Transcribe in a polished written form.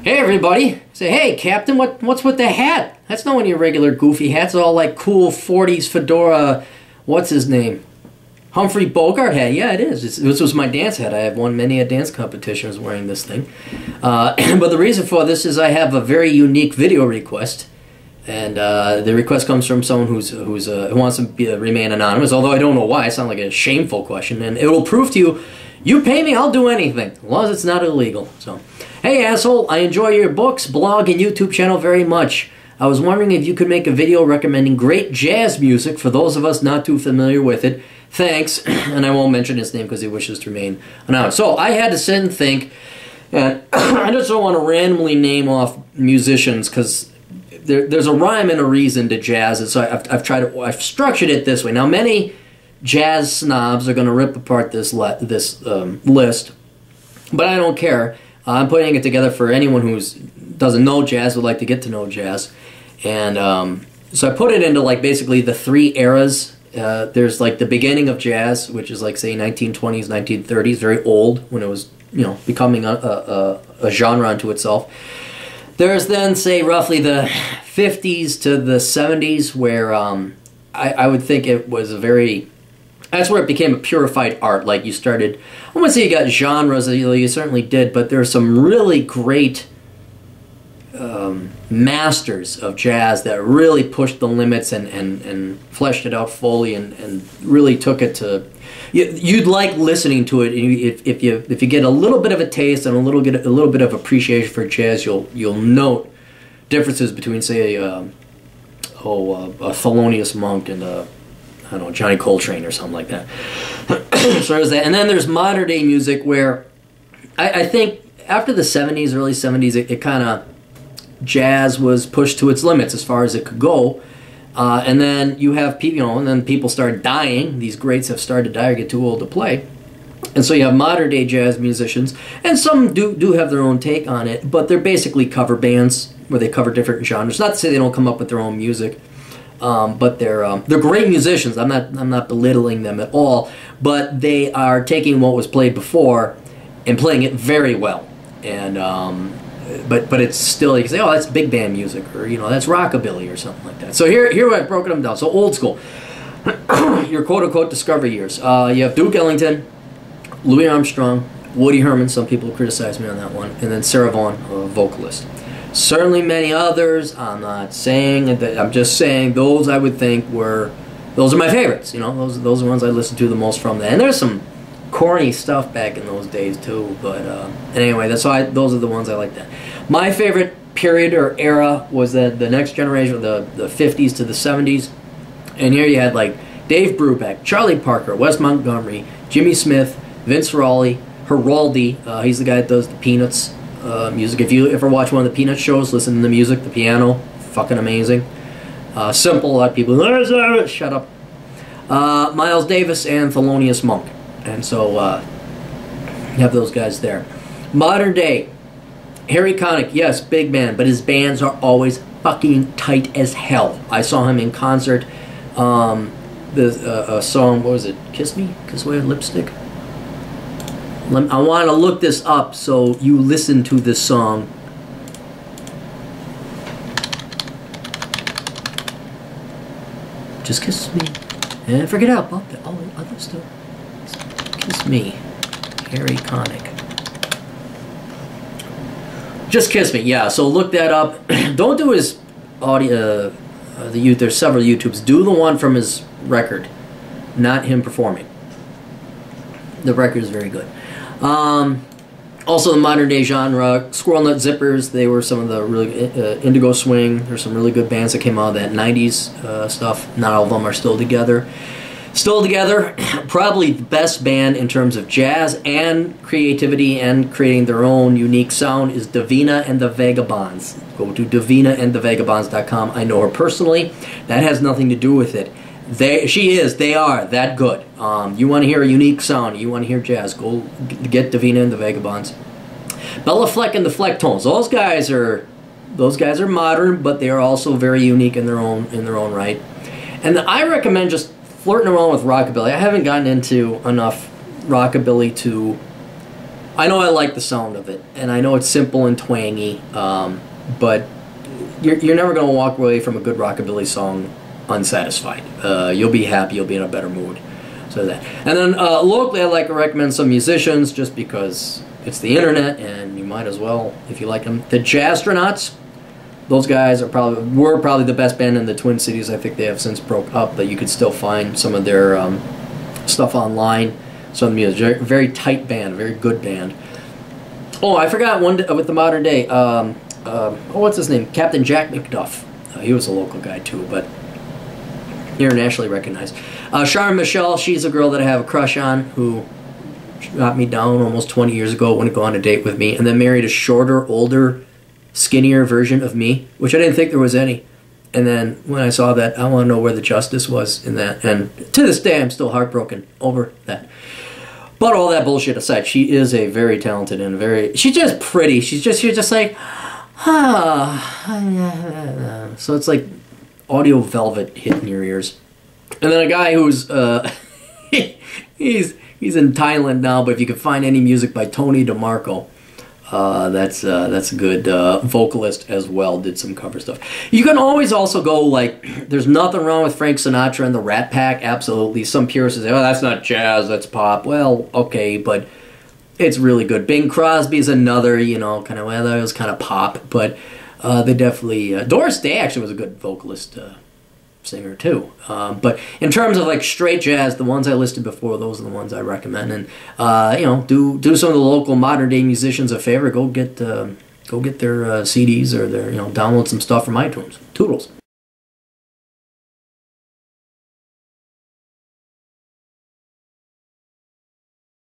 Hey everybody! Say, hey Captain, what's with the hat? That's not one of your regular goofy hats. All like cool 40s fedora. What's his name? Humphrey Bogart hat. Yeah, it is. This was my dance hat. I have won many a dance competitions wearing this thing. But the reason for this is I have a very unique video request, and the request comes from someone who wants to remain anonymous. Although I don't know why. It sounds like a shameful question, and it will prove to you. You pay me, I'll do anything, as long as it's not illegal. So, hey asshole, I enjoy your books, blog, and YouTube channel very much. I was wondering if you could make a video recommending great jazz music for those of us not too familiar with it. Thanks, and I won't mention his name because he wishes to remain anonymous. So, I had to sit and think, and I just don't want to randomly name off musicians because there's a rhyme and a reason to jazz, and so I've structured it this way. Now, many jazz snobs are going to rip apart this list, but I don't care. I'm putting it together for anyone who doesn't know jazz, would like to get to know jazz, and so I put it into like basically the three eras. There's like the beginning of jazz, which is like say 1920s, 1930s, very old when it was becoming a genre unto itself. There's then say roughly the 50s to the 70s, where I would think it was a very that's where it became a purified art. Like you started, I wouldn't say you got genres, you certainly did, but there are some really great masters of jazz that really pushed the limits and fleshed it out fully and really took it to, you'd like listening to it. If you get a little bit of a taste and a little bit of appreciation for jazz, you'll note differences between say a Thelonious Monk and I don't know, Johnny Coltrane or something like that. So there's that. And then there's modern day music where I think after the 70s, early 70s, it kind of, jazz was pushed to its limits as far as it could go. And then you have people, and then people start dying. These greats have started to die or get too old to play. And so you have modern day jazz musicians, and some do have their own take on it, but they're basically cover bands where they cover different genres. Not to say they don't come up with their own music. But they're great musicians. I'm not belittling them at all. But they are taking what was played before and playing it very well. And but it's still, you can say, oh, that's big band music, or that's rockabilly or something like that. So here I've broken them down. So old school, your quote unquote discovery years. You have Duke Ellington, Louis Armstrong, Woody Herman. Some people criticize me on that one, and then Sarah Vaughan, a vocalist. Certainly many others. I'm not saying that. I'm just saying those I would think those are my favorites. Those are the ones I listen to the most from that. And there's some corny stuff back in those days too. But anyway, those are the ones I like. That my favorite period or era was the next generation, the 50s to the 70s. And here you had like Dave Brubeck, Charlie Parker, Wes Montgomery, Jimmy Smith, Vince Raleigh, Heraldi. He's the guy that does the Peanuts. Music. If you ever watch one of the Peanut shows, listen to the music, the piano, fucking amazing. Simple, a lot of people, shut up. Miles Davis and Thelonious Monk. And so, you have those guys there. Modern day, Harry Connick, yes, big man, but his bands are always fucking tight as hell. I saw him in concert, the song, what was it, Kiss Me? Kiss Away with Lipstick? I want to look this up so you listen to this song. Just kiss me and forget about all the other stuff. Kiss me, Harry Connick. Just kiss me, yeah. So look that up. Don't do his audio. There's several YouTubes. Do the one from his record, not him performing. The record is very good. Also the modern day genre, Squirrel Nut Zippers, they were some of the really, Indigo Swing, there's some really good bands that came out of that 90s stuff. Not all of them are still together. Probably the best band in terms of jazz and creativity and creating their own unique sound is Davina and the Vagabonds. Go to davinaandthevagabonds.com. I know her personally. That has nothing to do with it. They are that good. You want to hear a unique sound, you want to hear jazz, go get Davina and the Vagabonds. Bella Fleck and the Flecktones. Those guys are modern, but they are also very unique in their own right. And I recommend just flirting around with rockabilly. I haven't gotten into enough rockabilly to I know I like the sound of it, and I know it's simple and twangy, but you're never going to walk away from a good rockabilly song unsatisfied. You'll be happy, you'll be in a better mood. So that. And then locally, I'd like to recommend some musicians, just because it's the internet, and you might as well, if you like them. The Jazztronauts. Those guys were probably the best band in the Twin Cities. I think they have since broke up, but you could still find some of their stuff online. Some music, very tight band, very good band. Oh, I forgot one with the modern day. What's his name? Captain Jack McDuff. He was a local guy too, but internationally recognized. Sharon Michelle, she's a girl that I have a crush on, who got me down almost 20 years ago, wouldn't go on a date with me, and then married a shorter, older, skinnier version of me, which I didn't think there was any. And then when I saw that, I want to know where the justice was in that. And to this day, I'm still heartbroken over that. But all that bullshit aside, she is a very talented and she's just pretty. She's just like, so it's like audio velvet hitting your ears. And then a guy who's, he's in Thailand now, but if you can find any music by Tony DeMarco, that's a good vocalist as well, did some cover stuff. You can always also go, like, there's nothing wrong with Frank Sinatra and the Rat Pack, absolutely. Some purists say, oh, that's not jazz, that's pop. Well, okay, but it's really good. Bing Crosby is another, kind of, well, that was kind of pop, but they definitely, Doris Day actually was a good vocalist, singer too. But in terms of like straight jazz, the ones I listed before, those are the ones I recommend. And do some of the local modern day musicians a favor. Go get their CDs or their download some stuff from iTunes. Toodles.